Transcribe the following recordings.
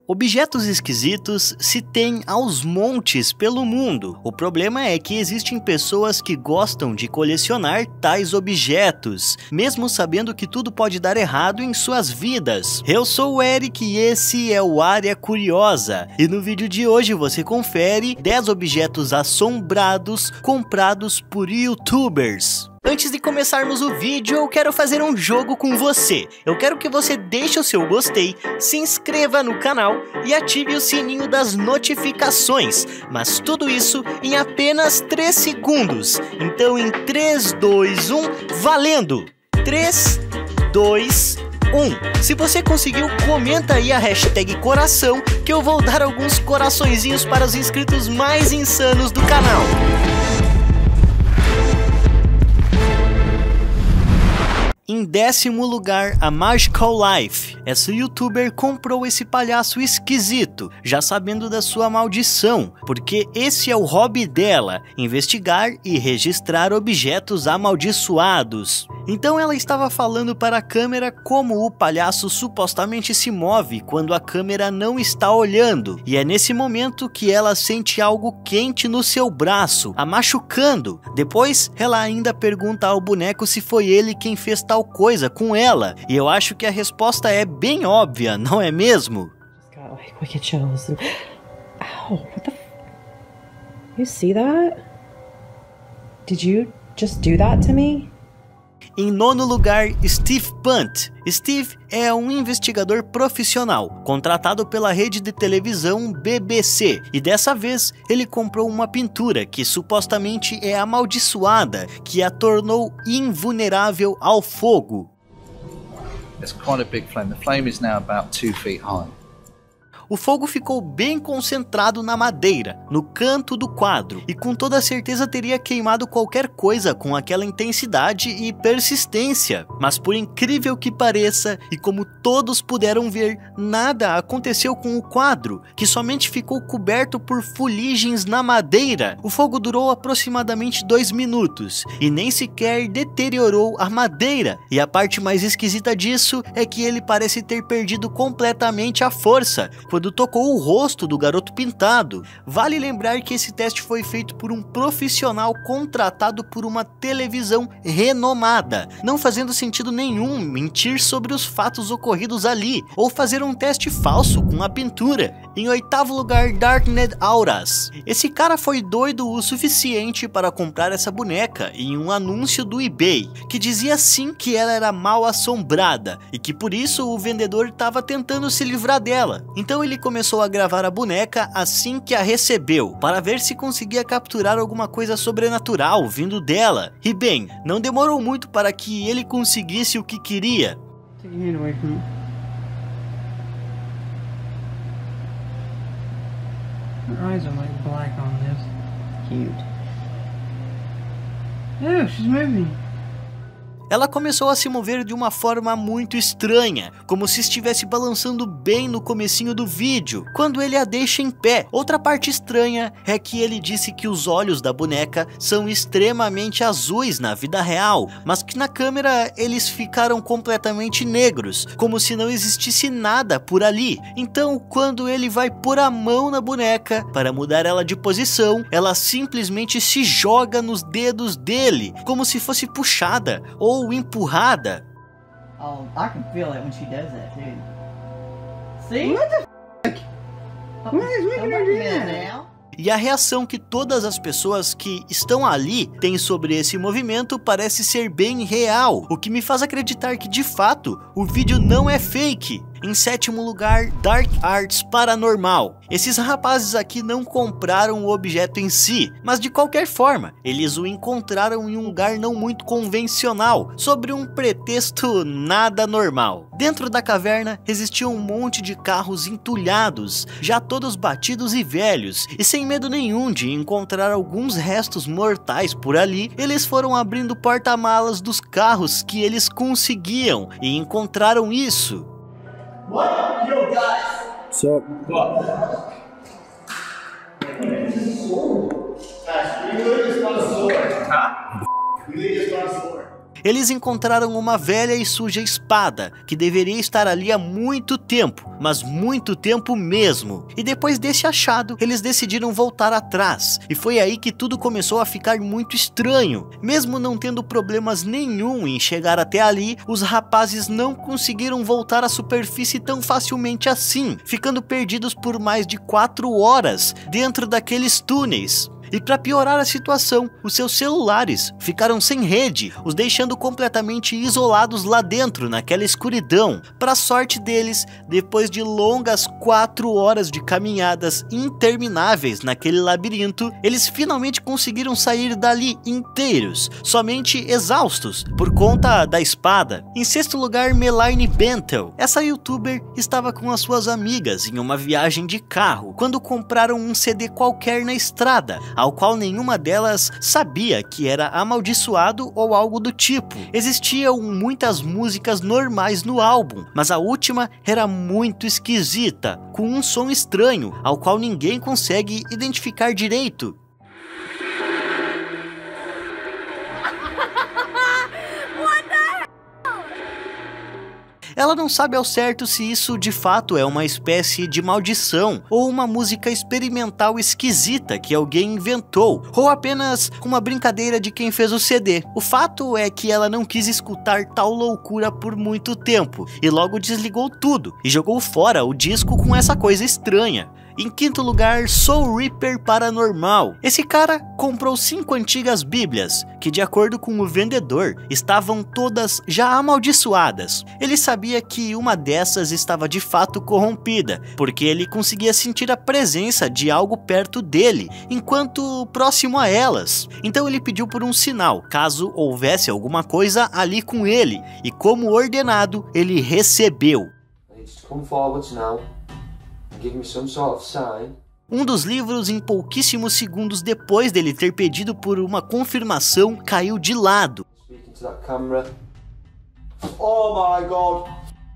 Objetos esquisitos se tem aos montes pelo mundo. O problema é que existem pessoas que gostam de colecionar tais objetos, mesmo sabendo que tudo pode dar errado em suas vidas. Eu sou o Eric e esse é o Área Curiosa. E no vídeo de hoje você confere 10 objetos assombrados comprados por YouTubers. Antes de começarmos o vídeo, eu quero fazer um jogo com você. Eu quero que você deixe o seu gostei, se inscreva no canal e ative o sininho das notificações. Mas tudo isso em apenas 3 segundos. Então em 3, 2, 1, valendo! 3, 2, 1. Se você conseguiu, comenta aí a hashtag coração, que eu vou dar alguns coraçõezinhos para os inscritos mais insanos do canal. Em 10º lugar, a Magical Life. Essa youtuber comprou esse palhaço esquisito, já sabendo da sua maldição, porque esse é o hobby dela, investigar e registrar objetos amaldiçoados. Então ela estava falando para a câmera como o palhaço supostamente se move quando a câmera não está olhando, e é nesse momento que ela sente algo quente no seu braço, a machucando. Depois, ela ainda pergunta ao boneco se foi ele quem fez tal coisa com ela, e eu acho que a resposta é bem óbvia, não é mesmo? Ow, what the You see that? Did you just do that to me? Em 9º lugar, Steve Punt. Steve é um investigador profissional, contratado pela rede de televisão BBC, e dessa vez ele comprou uma pintura que supostamente é amaldiçoada, que a tornou invulnerável ao fogo. It's quite a big flame. The flame is now about 2 feet high. O fogo ficou bem concentrado na madeira, no canto do quadro, e com toda certeza teria queimado qualquer coisa com aquela intensidade e persistência. Mas por incrível que pareça, e como todos puderam ver, nada aconteceu com o quadro, que somente ficou coberto por fuligens na madeira. O fogo durou aproximadamente 2 minutos, e nem sequer deteriorou a madeira. E a parte mais esquisita disso é que ele parece ter perdido completamente a força quando tocou o rosto do garoto pintado. Vale lembrar que esse teste foi feito por um profissional contratado por uma televisão renomada, não fazendo sentido nenhum mentir sobre os fatos ocorridos ali, ou fazer um teste falso com a pintura. Em 8º lugar, Darknet Auras. Esse cara foi doido o suficiente para comprar essa boneca em um anúncio do eBay, que dizia sim que ela era mal assombrada, e que por isso o vendedor estava tentando se livrar dela. Então ele começou a gravar a boneca assim que a recebeu, para ver se conseguia capturar alguma coisa sobrenatural vindo dela. E bem, não demorou muito para que ele conseguisse o que queria. Take your hand away from me. Her eyes are like black on this. Cute. Oh, she's moving. Ela começou a se mover de uma forma muito estranha, como se estivesse balançando bem no comecinho do vídeo, quando ele a deixa em pé. Outra parte estranha é que ele disse que os olhos da boneca são extremamente azuis na vida real, mas que na câmera eles ficaram completamente negros, como se não existisse nada por ali. Então, quando ele vai pôr a mão na boneca para mudar ela de posição, ela simplesmente se joga nos dedos dele, como se fosse puxada ou empurrada. Oh, I can feel it when she does that too. See? What the f***? What is making her do that? E a reação que todas as pessoas que estão ali têm sobre esse movimento parece ser bem real, o que me faz acreditar que de fato o vídeo não é fake. Em 7º lugar, Dark Arts Paranormal. Esses rapazes aqui não compraram o objeto em si, mas de qualquer forma, eles o encontraram em um lugar não muito convencional, sobre um pretexto nada normal. Dentro da caverna existia um monte de carros entulhados, já todos batidos e velhos, e sem medo nenhum de encontrar alguns restos mortais por ali, eles foram abrindo porta-malas dos carros que eles conseguiam e encontraram isso. What? Yo, guys. So, What? Gosh, you really just found a sword. Huh? You really just found a sword. eles encontraram uma velha e suja espada, que deveria estar ali há muito tempo, mas muito tempo mesmo. E depois desse achado, eles decidiram voltar atrás, e foi aí que tudo começou a ficar muito estranho. Mesmo não tendo problemas nenhum em chegar até ali, os rapazes não conseguiram voltar à superfície tão facilmente assim, ficando perdidos por mais de 4 horas dentro daqueles túneis. E para piorar a situação, os seus celulares ficaram sem rede, os deixando completamente isolados lá dentro, naquela escuridão. Para sorte deles, depois de longas 4 horas de caminhadas intermináveis naquele labirinto, eles finalmente conseguiram sair dali inteiros, somente exaustos por conta da espada. Em sexto lugar, Melaine Bentel. Essa youtuber estava com as suas amigas em uma viagem de carro, quando compraram um CD qualquer na estrada, ao qual nenhuma delas sabia que era amaldiçoado ou algo do tipo. Existiam muitas músicas normais no álbum, mas a última era muito esquisita, com um som estranho, ao qual ninguém consegue identificar direito. Ela não sabe ao certo se isso de fato é uma espécie de maldição ou uma música experimental esquisita que alguém inventou, ou apenas uma brincadeira de quem fez o CD. O fato é que ela não quis escutar tal loucura por muito tempo e logo desligou tudo e jogou fora o disco com essa coisa estranha. Em quinto lugar, Soul Reaper Paranormal. Esse cara comprou 5 antigas bíblias, que de acordo com o vendedor, estavam todas já amaldiçoadas. Ele sabia que uma dessas estava de fato corrompida, porque ele conseguia sentir a presença de algo perto dele, enquanto próximo a elas. Então ele pediu por um sinal, caso houvesse alguma coisa ali com ele, e como ordenado, ele recebeu. Give me some sort of sign. Um dos livros, em pouquíssimos segundos depois dele ter pedido por uma confirmação, caiu de lado. Speaking to that camera. Oh my God.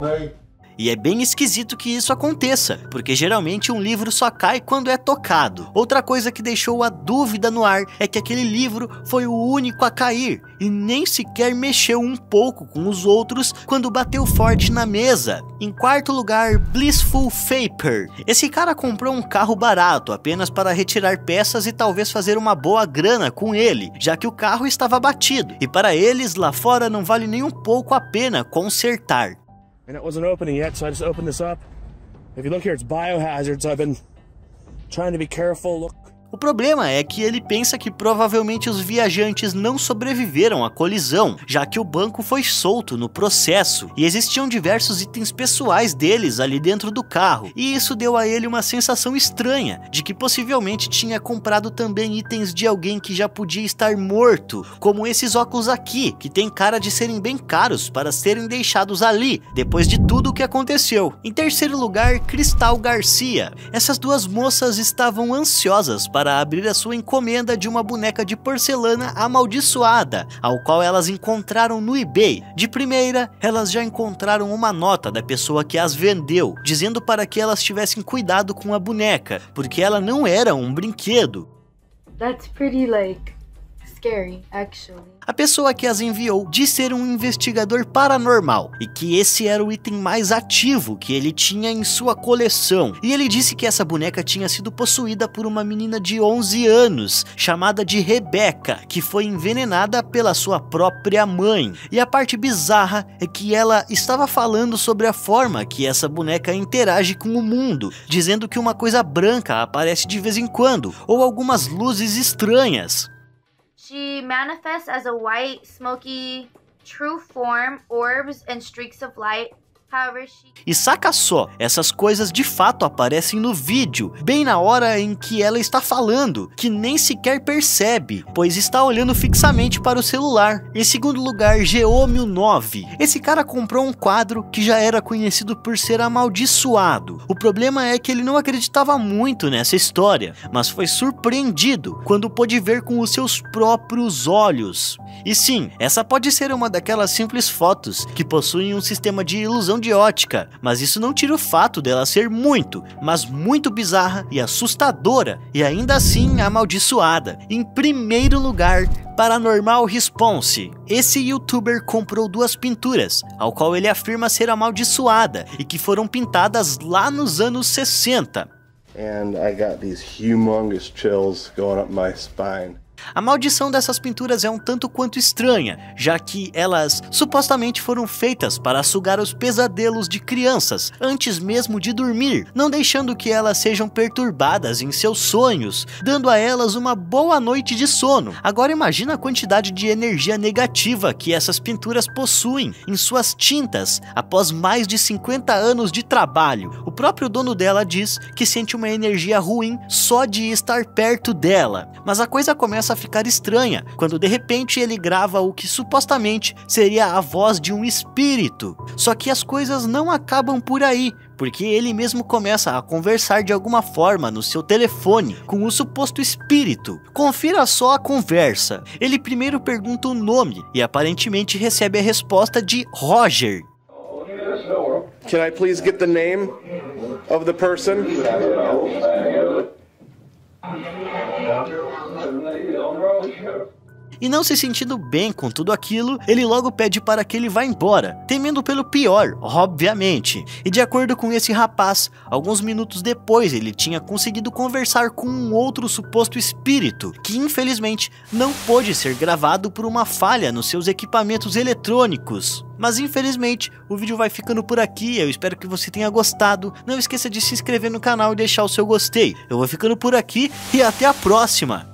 Hey. E é bem esquisito que isso aconteça, porque geralmente um livro só cai quando é tocado. Outra coisa que deixou a dúvida no ar é que aquele livro foi o único a cair, e nem sequer mexeu um pouco com os outros quando bateu forte na mesa. Em quarto lugar, Blissful Vapor. Esse cara comprou um carro barato apenas para retirar peças e talvez fazer uma boa grana com ele, já que o carro estava batido, e para eles lá fora não vale nem um pouco a pena consertar. And it wasn't opening yet, so I just opened this up. If you look here, it's biohazard, so I've been trying to be careful. Look. O problema é que ele pensa que provavelmente os viajantes não sobreviveram à colisão, já que o banco foi solto no processo, e existiam diversos itens pessoais deles ali dentro do carro, e isso deu a ele uma sensação estranha, de que possivelmente tinha comprado também itens de alguém que já podia estar morto, como esses óculos aqui, que tem cara de serem bem caros para serem deixados ali, depois de tudo o que aconteceu. Em terceiro lugar, Cristal Garcia. Essas duas moças estavam ansiosas para abrir a sua encomenda de uma boneca de porcelana amaldiçoada, ao qual elas encontraram no eBay. De primeira, elas já encontraram uma nota da pessoa que as vendeu, dizendo para que elas tivessem cuidado com a boneca, porque ela não era um brinquedo. That's pretty, like, scary, actually. A pessoa que as enviou disse ser um investigador paranormal e que esse era o item mais ativo que ele tinha em sua coleção. E ele disse que essa boneca tinha sido possuída por uma menina de 11 anos, chamada de Rebecca, que foi envenenada pela sua própria mãe. E a parte bizarra é que ela estava falando sobre a forma que essa boneca interage com o mundo, dizendo que uma coisa branca aparece de vez em quando, ou algumas luzes estranhas. She manifests as a white, smoky, true form, orbs and streaks of light. However, E saca só, essas coisas de fato aparecem no vídeo, bem na hora em que ela está falando, que nem sequer percebe, pois está olhando fixamente para o celular. Em segundo lugar, Geômio 9. Esse cara comprou um quadro que já era conhecido por ser amaldiçoado. O problema é que ele não acreditava muito nessa história, mas foi surpreendido quando pôde ver com os seus próprios olhos. E sim, essa pode ser uma daquelas simples fotos que possuem um sistema de ilusão de ótica, mas isso não tira o fato dela ser muito, mas muito bizarra e assustadora, e ainda assim amaldiçoada. Em primeiro lugar, Paranormal Response. Esse youtuber comprou 2 pinturas, ao qual ele afirma ser amaldiçoada e que foram pintadas lá nos anos 60. And I got these humongous chills going up my spine. A maldição dessas pinturas é um tanto quanto estranha, já que elas supostamente foram feitas para sugar os pesadelos de crianças antes mesmo de dormir, não deixando que elas sejam perturbadas em seus sonhos, dando a elas uma boa noite de sono. Agora imagina a quantidade de energia negativa que essas pinturas possuem em suas tintas após mais de 50 anos de trabalho. O próprio dono dela diz que sente uma energia ruim só de estar perto dela, mas a coisa começa a ficar estranha quando de repente ele grava o que supostamente seria a voz de um espírito. Só que as coisas não acabam por aí, porque ele mesmo começa a conversar de alguma forma no seu telefone com o suposto espírito. Confira só a conversa. Ele primeiro pergunta o nome e aparentemente recebe a resposta de Roger. Can I please get the name of the person? E não se sentindo bem com tudo aquilo, ele logo pede para que ele vá embora, temendo pelo pior, obviamente. E de acordo com esse rapaz, alguns minutos depois ele tinha conseguido conversar com um outro suposto espírito, que infelizmente não pôde ser gravado por uma falha nos seus equipamentos eletrônicos. Mas infelizmente, o vídeo vai ficando por aqui, eu espero que você tenha gostado. Não esqueça de se inscrever no canal e deixar o seu gostei. Eu vou ficando por aqui e até a próxima!